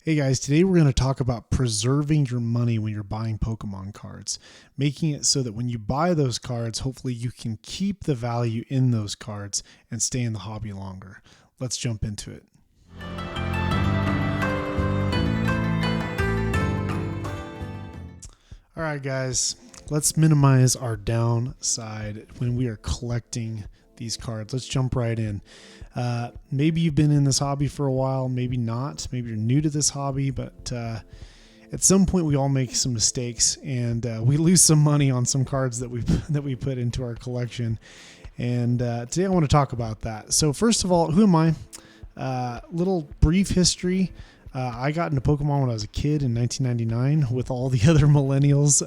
Hey guys, today we're going to talk about preserving your money when you're buying Pokemon cards, making it so that when you buy those cards, hopefully you can keep the value in those cards and stay in the hobby longer. Let's jump into it. All right, guys, let's minimize our downside when we are collecting these cards. Let's jump right in. Maybe you've been in this hobby for a while, maybe not. Maybe you're new to this hobby, but at some point we all make some mistakes and we lose some money on some cards that we put into our collection. And today I want to talk about that. So first of all, who am I? Little brief history. I got into Pokemon when I was a kid in 1999 with all the other millennials.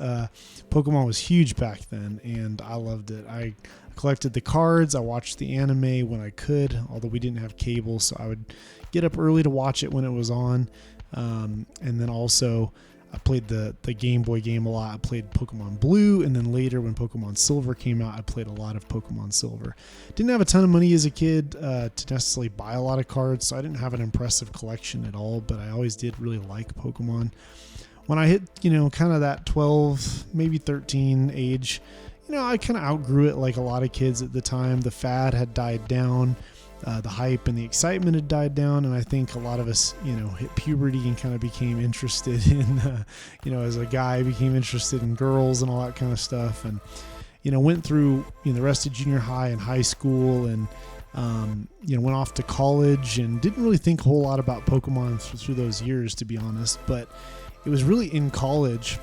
Pokemon was huge back then, and I loved it. I collected the cards. I watched the anime when I could, although we didn't have cable, so I would get up early to watch it when it was on. And then also I played the Game Boy game a lot. I played Pokemon Blue, and then later when Pokemon Silver came out, I played a lot of Pokemon Silver. Didn't have a ton of money as a kid to necessarily buy a lot of cards, so I didn't have an impressive collection at all, but I always did really like Pokemon. When I hit, kind of that 12, maybe 13 age, I kind of outgrew it like a lot of kids at the time. The fad had died down. The hype and the excitement had died down, and I think a lot of us, hit puberty and kind of became interested in, as a guy, became interested in girls and all that kind of stuff, and went through the rest of junior high and high school, and went off to college, and didn't really think a whole lot about Pokemon through those years, to be honest. But it was really in college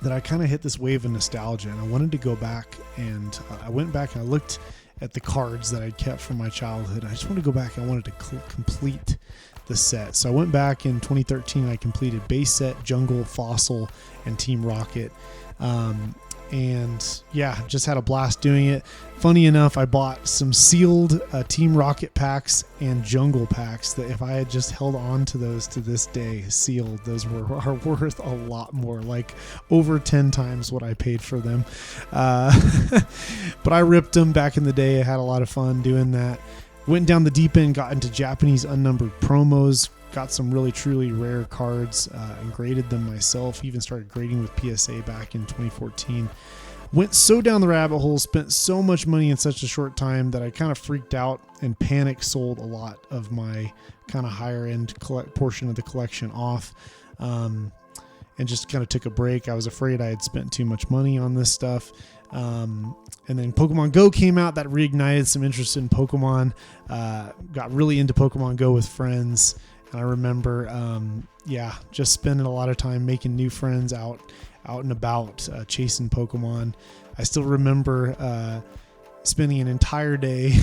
that I kind of hit this wave of nostalgia, and I wanted to go back, and I went back and I looked at the cards that I'd kept from my childhood. I just wanted to go back. I wanted to complete the set. So I went back in 2013. I completed base set, Jungle, Fossil, and Team Rocket. And yeah, just had a blast doing it. Funny enough, I bought some sealed Team Rocket packs and Jungle packs that if I had just held on to those to this day, sealed, those are worth a lot more, like over 10 times what I paid for them. But I ripped them back in the day. I had a lot of fun doing that. Went down the deep end, got into Japanese unnumbered promos, got some really truly rare cards, and graded them myself. Even started grading with PSA back in 2014. Went so down the rabbit hole, spent so much money in such a short time that I kind of freaked out and panic sold a lot of my kind of higher end portion of the collection off, and just kind of took a break. I was afraid I had spent too much money on this stuff. And then Pokemon Go came out. That reignited some interest in Pokemon. Got really into Pokemon Go with friends. And I remember, just spending a lot of time making new friends out and about, chasing Pokemon. I still remember spending an entire day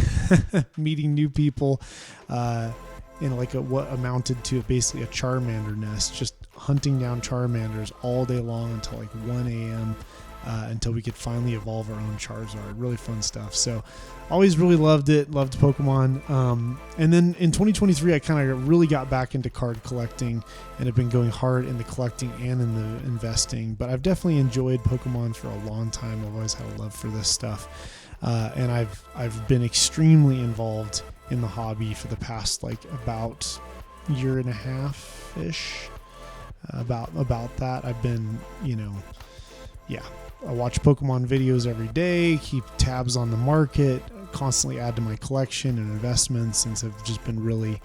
meeting new people in what amounted to basically a Charmander nest, just hunting down Charmanders all day long until 1 a.m. Until we could finally evolve our own Charizard. Really fun stuff. So always really loved it. Loved Pokemon. And then in 2023, I kind of really got back into card collecting and have been going hard in the collecting and in the investing. But I've definitely enjoyed Pokemon for a long time. I've always had a love for this stuff. And I've been extremely involved in the hobby for the past about year and a half ish. About that. I've been, I watch Pokemon videos every day, keep tabs on the market, constantly add to my collection and investments, and have just been really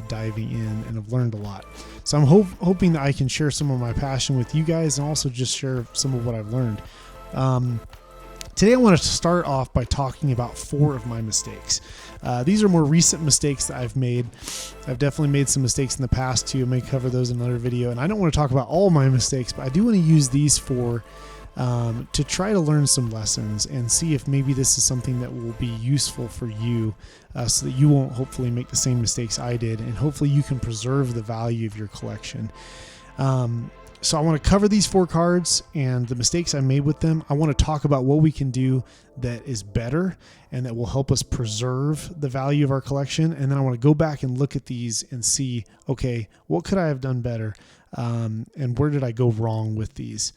diving in and have learned a lot. So I'm hoping that I can share some of my passion with you guys and also just share some of what I've learned. Today I want to start off by talking about 4 of my mistakes. These are more recent mistakes that I've made. I've definitely made some mistakes in the past too. I may cover those in another video. And I don't want to talk about all my mistakes, but I do want to use these 4 to try to learn some lessons and see if maybe this is something that will be useful for you, so that you won't hopefully make the same mistakes I did, and hopefully you can preserve the value of your collection. So I want to cover these 4 cards and the mistakes I made with them. I want to talk about what we can do that is better and that will help us preserve the value of our collection. And then I want to go back and look at these and see, okay, what could I have done better? And where did I go wrong with these?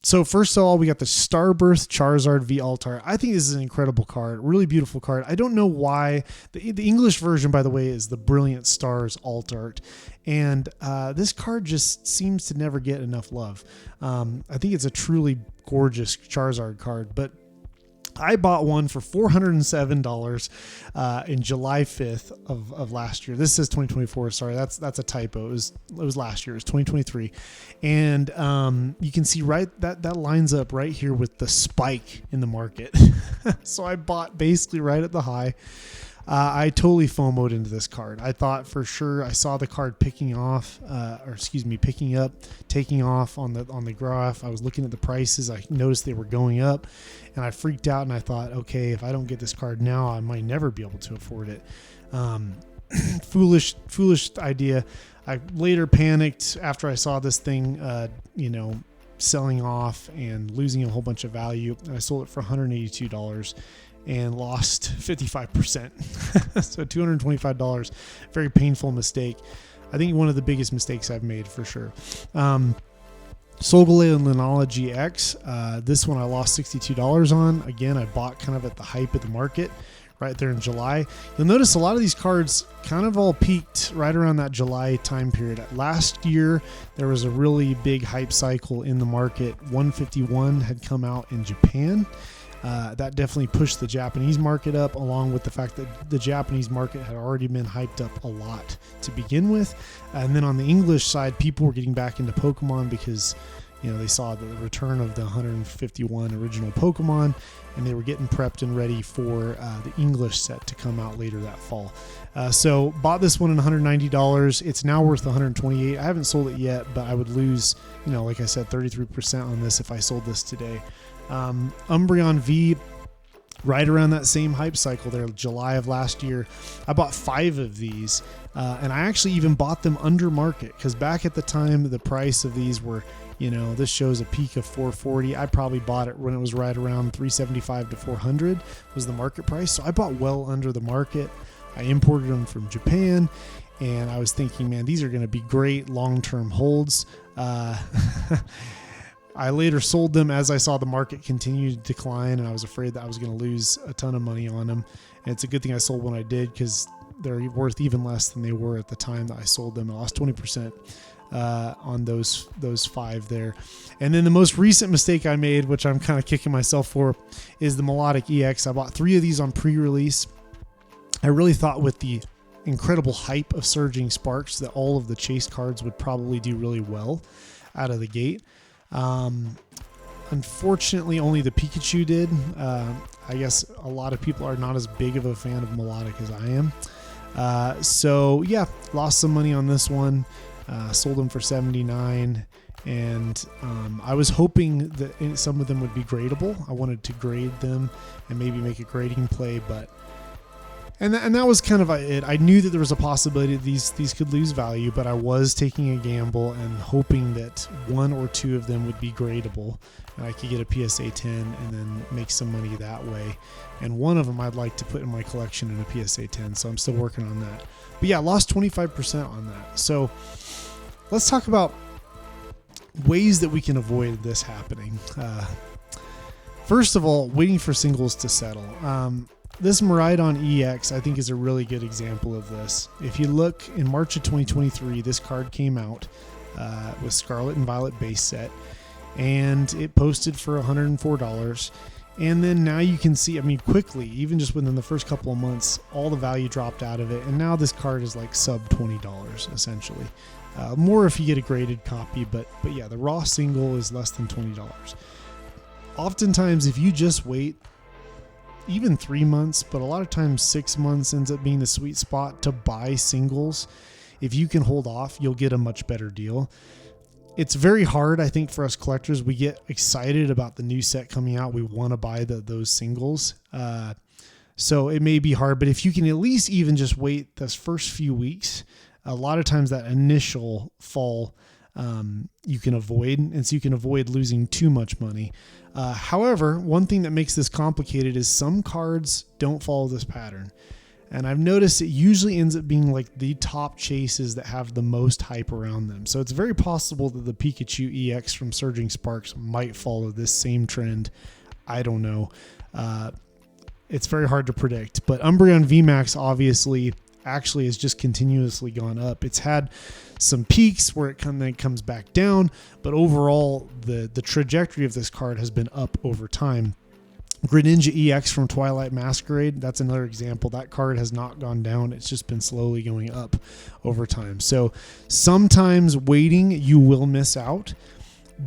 So first of all, we got the Starbirth Charizard V Altar. I think this is an incredible card, really beautiful card. I don't know why. The English version, by the way, is the Brilliant Stars Alt Art. And this card just seems to never get enough love. I think it's a truly gorgeous Charizard card, but I bought one for $407 in July 5th of last year. This says 2024. Sorry, that's a typo. It was last year. It was 2023, and you can see right that lines up right here with the spike in the market. So I bought basically right at the high. I totally FOMO'd into this card. I thought for sure I saw the card picking up, taking off on the graph. I was looking at the prices. I noticed they were going up, and I freaked out. And I thought, okay, if I don't get this card now, I might never be able to afford it. Foolish idea. I later panicked after I saw this thing, selling off and losing a whole bunch of value. And I sold it for $182. And lost 55%. So $225. Very painful mistake. I think one of the biggest mistakes I've made for sure. Solgaleo and Lunala GX. This one I lost $62 on. Again, I bought kind of at the hype of the market right there in July. You'll notice a lot of these cards kind of all peaked right around that July time period. Last year, there was a really big hype cycle in the market. 151 had come out in Japan. That definitely pushed the Japanese market up, along with the fact that the Japanese market had already been hyped up a lot to begin with. And then on the English side, people were getting back into Pokemon because, they saw the return of the 151 original Pokemon, and they were getting prepped and ready for the English set to come out later that fall. So bought this one at $190. It's now worth $128. I haven't sold it yet, but I would lose, like I said, 33% on this if I sold this today. Umbreon V, right around that same hype cycle there, July of last year. I bought 5 of these, and I actually even bought them under market because back at the time, the price of these were, this shows a peak of $440. I probably bought it when it was right around $375 to $400 was the market price. So I bought well under the market. I imported them from Japan, and I was thinking, man, these are going to be great long-term holds. I later sold them as I saw the market continue to decline, and I was afraid that I was going to lose a ton of money on them. And it's a good thing I sold when I did because they're worth even less than they were at the time that I sold them. I lost 20% on those 5 there. And then the most recent mistake I made, which I'm kind of kicking myself for, is the Melodic EX. I bought 3 of these on pre-release. I really thought with the incredible hype of Surging Sparks that all of the chase cards would probably do really well out of the gate. Unfortunately, only the Pikachu did. I guess a lot of people are not as big of a fan of Melodic as I am. So yeah, lost some money on this one. Sold them for $79, and I was hoping that some of them would be gradable. I wanted to grade them and maybe make a grading play, but and that was kind of it. I knew that there was a possibility that these could lose value, but I was taking a gamble and hoping that 1 or 2 of them would be gradable, and I could get a PSA 10 and then make some money that way. And one of them I'd like to put in my collection in a PSA 10, so I'm still working on that. But yeah, lost 25% on that. So let's talk about ways that we can avoid this happening. First of all, waiting for singles to settle. This Miraidon EX, I think, is a really good example of this. If you look in March of 2023, this card came out with Scarlet and Violet base set, and it posted for $104. And then now you can see, quickly, even just within the first couple of months, all the value dropped out of it. And now this card is like sub $20, essentially. More if you get a graded copy, but yeah, the raw single is less than $20. Oftentimes, if you just wait, even 3 months, but a lot of times 6 months ends up being the sweet spot to buy singles. If you can hold off, you'll get a much better deal. It's very hard, I think, for us collectors. We get excited about the new set coming out. We want to buy those singles. So it may be hard, but if you can at least even just wait those first few weeks, a lot of times that initial fall you can avoid, and so you can avoid losing too much money. However, one thing that makes this complicated is some cards don't follow this pattern. And I've noticed it usually ends up being like the top chases that have the most hype around them. So it's very possible that the Pikachu EX from Surging Sparks might follow this same trend. I don't know. It's very hard to predict. But Umbreon VMAX obviously actually has just continuously gone up. It's had some peaks where it kind of comes back down, but overall the trajectory of this card has been up over time. Greninja EX from Twilight Masquerade, that's another example. That card has not gone down. It's just been slowly going up over time. So sometimes waiting, you will miss out,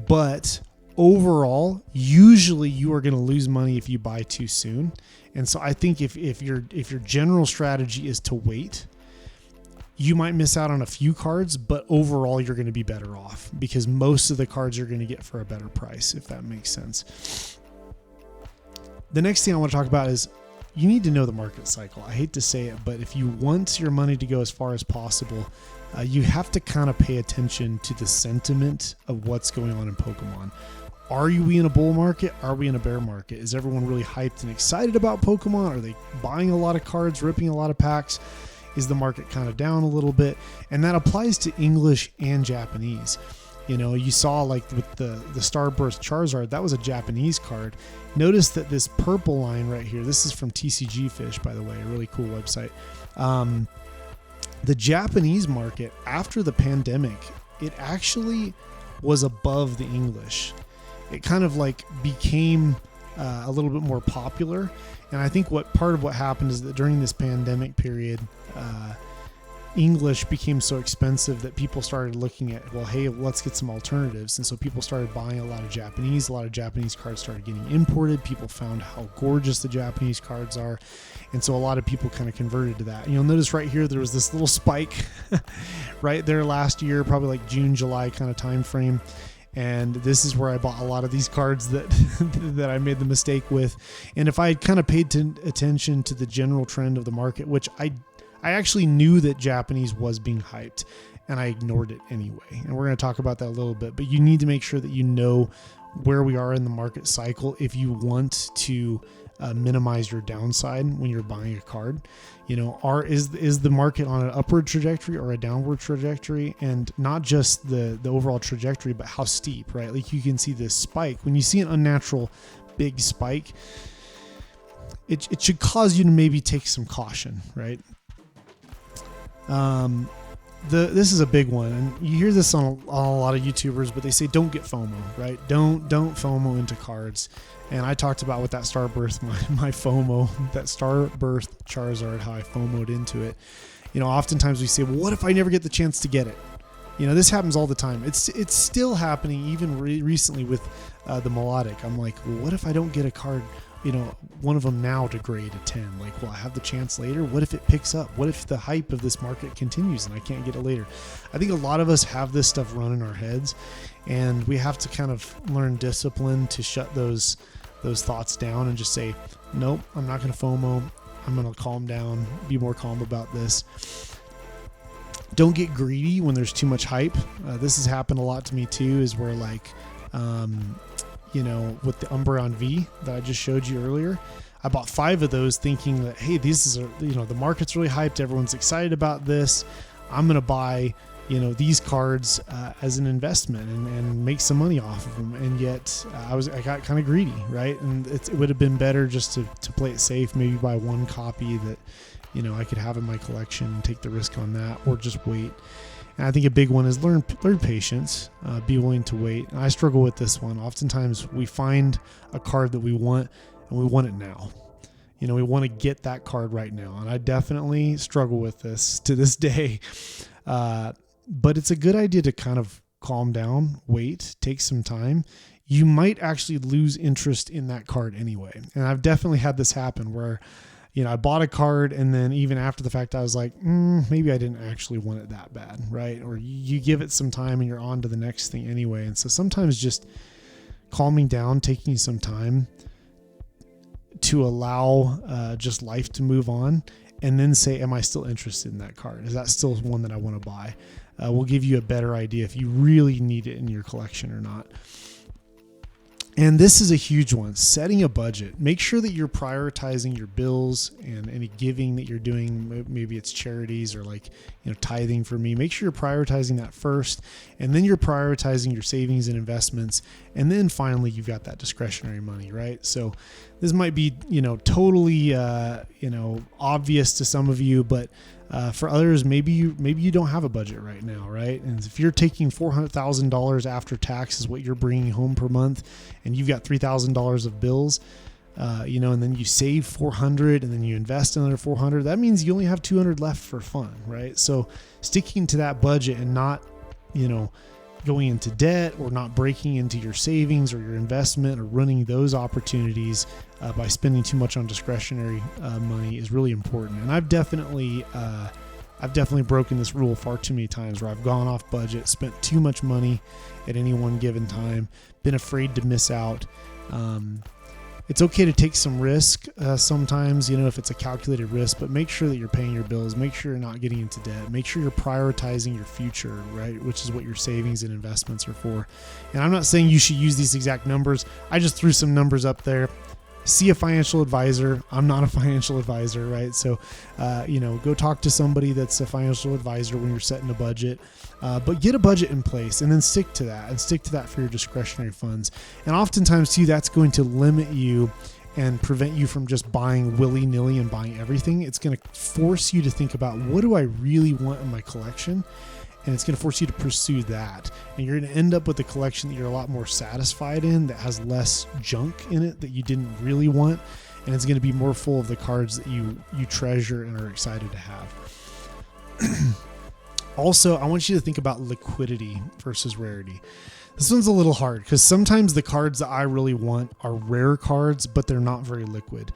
but overall, usually you are going to lose money if you buy too soon. And so I think if your general strategy is to wait, you might miss out on a few cards, but overall you're going to be better off because most of the cards you're going to get for a better price, if that makes sense. The next thing I want to talk about is you need to know the market cycle. I hate to say it, but if you want your money to go as far as possible, you have to kind of pay attention to the sentiment of what's going on in Pokemon. Are we in a bull market? Are we in a bear market? Is everyone really hyped and excited about Pokemon? Are they buying a lot of cards, ripping a lot of packs? Is the market kind of down a little bit? And that applies to English and Japanese. You know, you saw like with the Starburst Charizard, that was a Japanese card. Notice that this purple line right here, this is from TCG Fish, by the way, a really cool website. The Japanese market after the pandemic, it actually was above the English. It kind of like became a little bit more popular. And I think part of what happened is that during this pandemic period, English became so expensive that people started looking at, well, hey, let's get some alternatives. And so people started buying a lot of Japanese. A lot of Japanese cards started getting imported. People found how gorgeous the Japanese cards are. And so a lot of people kind of converted to that. And you'll notice right here, there was this little spike right there last year, probably like June, July kind of time frame. And this is where I bought a lot of these cards that that I made the mistake with. And if I had kind of paid attention to the general trend of the market, which I actually knew that Japanese was being hyped, and I ignored it anyway. And we're going to talk about that a little bit, but you need to make sure that you know where we are in the market cycle if you want to minimize your downside when you're buying a card. You know, is the market on an upward trajectory or a downward trajectory? And not just the overall trajectory, but how steep, right? Like you can see this spike. When you see an unnatural big spike, it should cause you to maybe take some caution, right? This is a big one, and you hear this on a lot of YouTubers, but they say don't get FOMO, right? Don't FOMO into cards. And I talked about with that Starburst, my FOMO, that Starburst Charizard, how I FOMO'd into it. You know, oftentimes we say, well, what if I never get the chance to get it? You know, this happens all the time. It's still happening even recently with the Melodic. I'm like, well, what if I don't get a card, you know, one of them now to grade a 10? Like, will I have the chance later? What if it picks up? What if the hype of this market continues and I can't get it later? I think a lot of us have this stuff run in our heads, and we have to kind of learn discipline to shut those thoughts down and just say, nope, I'm not going to FOMO. I'm going to calm down, be more calm about this. Don't get greedy when there's too much hype. This has happened a lot to me too, is where like, you know, with the Umbreon V that I just showed you earlier, I bought 5 of those thinking that, hey, the market's really hyped. Everyone's excited about this. I'm going to buy, you know, these cards as an investment and make some money off of them. And yet I got kind of greedy, right? And it would have been better just to play it safe, maybe buy one copy that, you know, I could have in my collection and take the risk on that, or just wait. And I think a big one is learn patience, be willing to wait. And I struggle with this one. Oftentimes we find a card that we want and we want it now. You know, we want to get that card right now. And I definitely struggle with this to this day. But it's a good idea to kind of calm down, wait, take some time. You might actually lose interest in that card anyway. And I've definitely had this happen where, you know, I bought a card and then even after the fact, I was like, maybe I didn't actually want it that bad, right? Or you give it some time and you're on to the next thing anyway. And so sometimes just calming down, taking some time to allow just life to move on, and then say, am I still interested in that card? Is that still one that I want to buy? Will give you a better idea if you really need it in your collection or not. And this is a huge one, setting a budget. Make sure that you're prioritizing your bills and any giving that you're doing. Maybe it's charities or tithing for me. Make sure you're prioritizing that first, and then you're prioritizing your savings and investments. And then finally, you've got that discretionary money, right? So this might be, totally, obvious to some of you, but for others, maybe you don't have a budget right now, right? And if you're taking $400,000 after tax is what you're bringing home per month, and you've got $3,000 of bills, and then you save $400, and then you invest another $400, that means you only have $200 left for fun, right? So sticking to that budget and not, going into debt or not breaking into your savings or your investment or running those opportunities by spending too much on discretionary money is really important. And I've definitely broken this rule far too many times, where I've gone off budget, spent too much money at any one given time, been afraid to miss out. It's okay to take some risk sometimes, if it's a calculated risk, but make sure that you're paying your bills, make sure you're not getting into debt, make sure you're prioritizing your future, right? Which is what your savings and investments are for. And I'm not saying you should use these exact numbers. I just threw some numbers up there. See a financial advisor. I'm not a financial advisor, right? So, go talk to somebody that's a financial advisor when you're setting a budget, but get a budget in place and then stick to that for your discretionary funds. And oftentimes too, that's going to limit you and prevent you from just buying willy-nilly and buying everything. It's going to force you to think about, what do I really want in my collection? And it's going to force you to pursue that. And you're going to end up with a collection that you're a lot more satisfied in, that has less junk in it that you didn't really want. And it's going to be more full of the cards that you treasure and are excited to have. Also, I want you to think about liquidity versus rarity. This one's a little hard because sometimes the cards that I really want are rare cards, but they're not very liquid.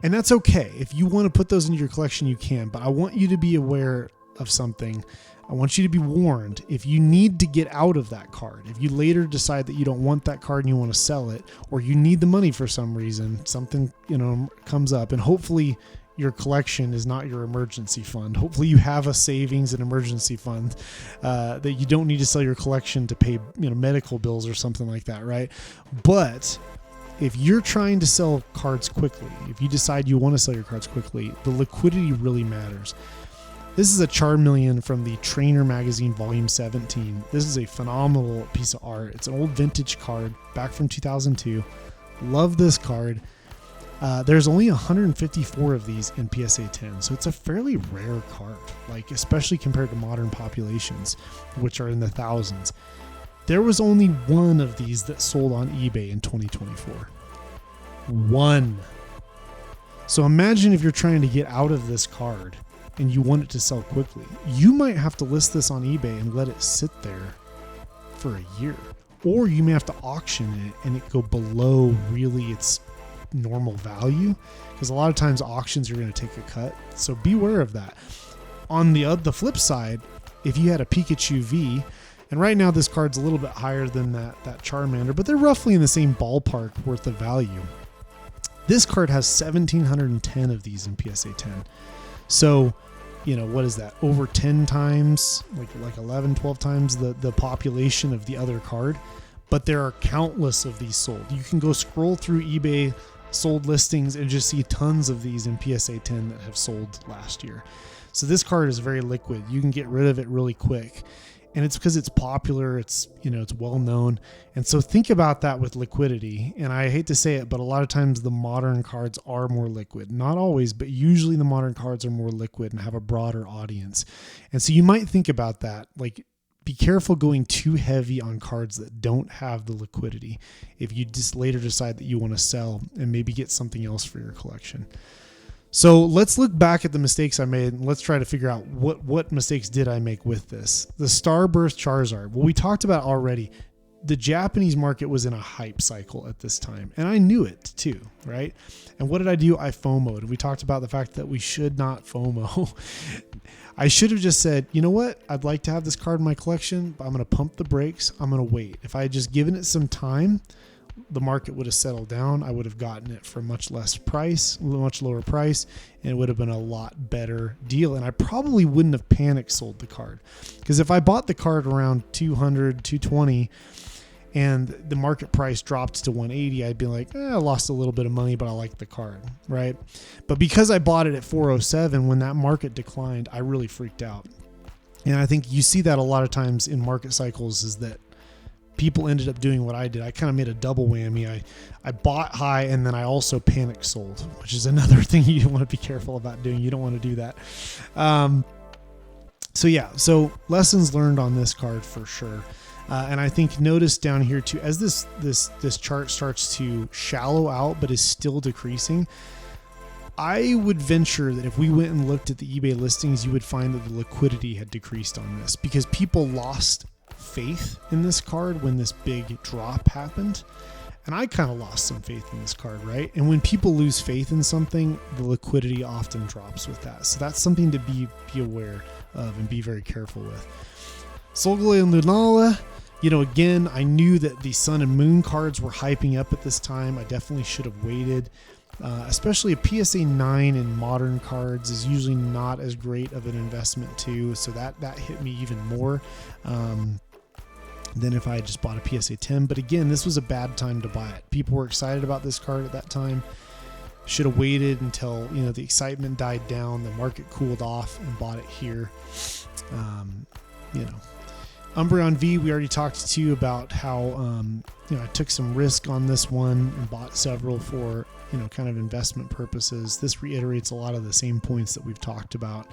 And that's okay. If you want to put those into your collection, you can. But I want you to be aware of something. I want you to be warned. If you need to get out of that card, if you later decide that you don't want that card and you want to sell it, or you need the money for some reason, something comes up, and hopefully your collection is not your emergency fund. Hopefully you have a savings and emergency fund that you don't need to sell your collection to pay medical bills or something like that, right? But if you're trying to sell cards quickly, if you decide you want to sell your cards quickly, the liquidity really matters. This is a Charmeleon from the Trainer Magazine Volume 17. This is a phenomenal piece of art. It's an old vintage card back from 2002. Love this card. There's only 154 of these in PSA 10, so it's a fairly rare card, especially compared to modern populations, which are in the thousands. There was only one of these that sold on eBay in 2024. One. So imagine if you're trying to get out of this card and you want it to sell quickly. You might have to list this on eBay and let it sit there for a year. Or you may have to auction it and it go below really its normal value, because a lot of times auctions are going to take a cut. So beware of that. On the flip side, if you had a Pikachu V, and right now this card's a little bit higher than that Charmander, but they're roughly in the same ballpark worth of value. This card has 1,710 of these in PSA 10. So, what is that? Over 10 times, like 11, 12 times the population of the other card. But there are countless of these sold. You can go scroll through eBay sold listings and just see tons of these in PSA 10 that have sold last year. So this card is very liquid. You can get rid of it really quick. And it's because it's popular, it's well known. And so think about that with liquidity. And I hate to say it, but a lot of times the modern cards are more liquid. Not always, but usually the modern cards are more liquid and have a broader audience. And so you might think about that. Be careful going too heavy on cards that don't have the liquidity if you just later decide that you want to sell and maybe get something else for your collection. So let's look back at the mistakes I made and let's try to figure out what mistakes did I make with this. The Starburst Charizard. Well, we talked about already. The Japanese market was in a hype cycle at this time, and I knew it too, right? And what did I do? I FOMO'd. We talked about the fact that we should not FOMO. I should have just said, you know what? I'd like to have this card in my collection, but I'm going to pump the brakes. I'm going to wait. If I had just given it some time, the market would have settled down. I would have gotten it for much lower price, and it would have been a lot better deal. And I probably wouldn't have panic sold the card, because if I bought the card around 200, 220, and the market price dropped to 180, I'd be like, I lost a little bit of money, but I like the card, right? But because I bought it at 407, when that market declined, I really freaked out. And I think you see that a lot of times in market cycles, is that people ended up doing what I did. I kind of made a double whammy. I bought high, and then I also panic sold, which is another thing you want to be careful about doing. You don't want to do that. So lessons learned on this card for sure. And I think notice down here too, as this chart starts to shallow out but is still decreasing, I would venture that if we went and looked at the eBay listings, you would find that the liquidity had decreased on this, because people lost faith in this card when this big drop happened. And I kind of lost some faith in this card, right? And when people lose faith in something, the liquidity often drops with that. So that's something to be aware of and be very careful with. Solgaleo and Lunala, again, I knew that the Sun and Moon cards were hyping up at this time. I definitely should have waited. Especially a PSA 9 in modern cards is usually not as great of an investment too. So that hit me even more than if I had just bought a PSA 10. But again, this was a bad time to buy it. People were excited about this card at that time. Should have waited until, the excitement died down, the market cooled off, and bought it here. Umbreon V, we already talked to you about how, I took some risk on this one and bought several for, kind of investment purposes. This reiterates a lot of the same points that we've talked about.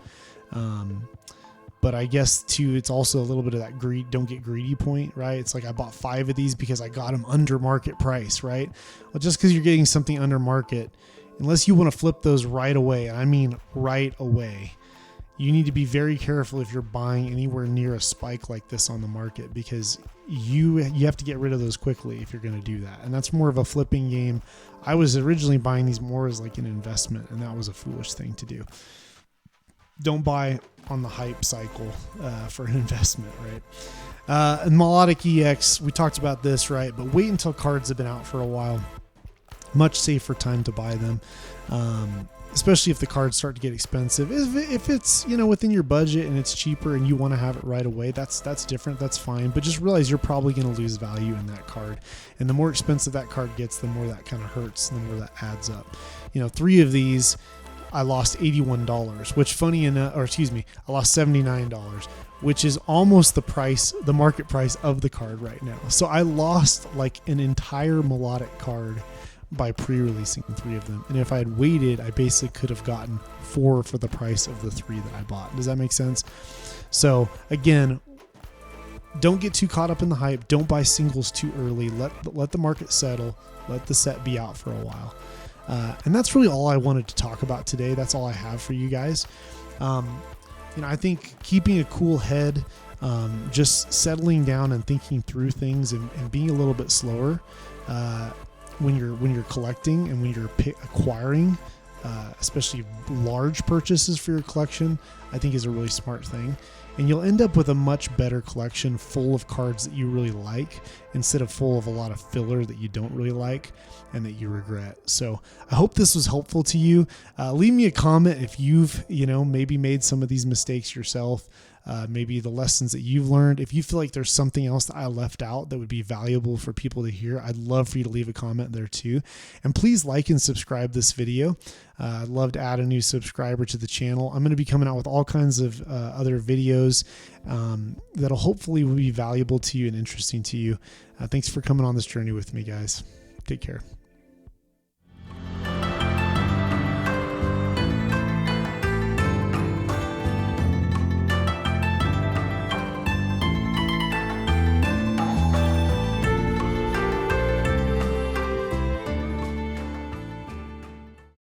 But I guess too, it's also a little bit of that don't get greedy point, right? It's like I bought 5 of these because I got them under market price, right? Well, just because you're getting something under market, unless you want to flip those right away, and I mean right away, you need to be very careful if you're buying anywhere near a spike like this on the market, because you have to get rid of those quickly if you're going to do that. And that's more of a flipping game. I was originally buying these more as like an investment, and that was a foolish thing to do. Don't buy on the hype cycle for an investment, right? And Melodic EX, we talked about this, right? But wait until cards have been out for a while. Much safer time to buy them. Especially if the cards start to get expensive. If it's, within your budget and it's cheaper and you want to have it right away, that's different. That's fine. But just realize you're probably going to lose value in that card. And the more expensive that card gets, the more that kind of hurts, and the more that adds up. 3 of these, I lost $81, which I lost $79, which is almost the market price of the card right now. So I lost like an entire Melodic card by pre-releasing 3 of them. And if I had waited, I basically could have gotten 4 for the price of the 3 that I bought. Does that make sense? So again, don't get too caught up in the hype. Don't buy singles too early. Let the market settle. Let the set be out for a while. And that's really all I wanted to talk about today. That's all I have for you guys. I think keeping a cool head, just settling down and thinking through things, and being a little bit slower, when you're collecting and when you're acquiring, especially large purchases for your collection, I think is a really smart thing. And you'll end up with a much better collection full of cards that you really like, instead of full of a lot of filler that you don't really like and that you regret. So I hope this was helpful to you. Leave me a comment if you've, maybe made some of these mistakes yourself. Maybe the lessons that you've learned. If you feel like there's something else that I left out that would be valuable for people to hear, I'd love for you to leave a comment there too. And please like and subscribe this video. I'd love to add a new subscriber to the channel. I'm going to be coming out with all kinds of other videos that'll hopefully be valuable to you and interesting to you. Thanks for coming on this journey with me, guys. Take care.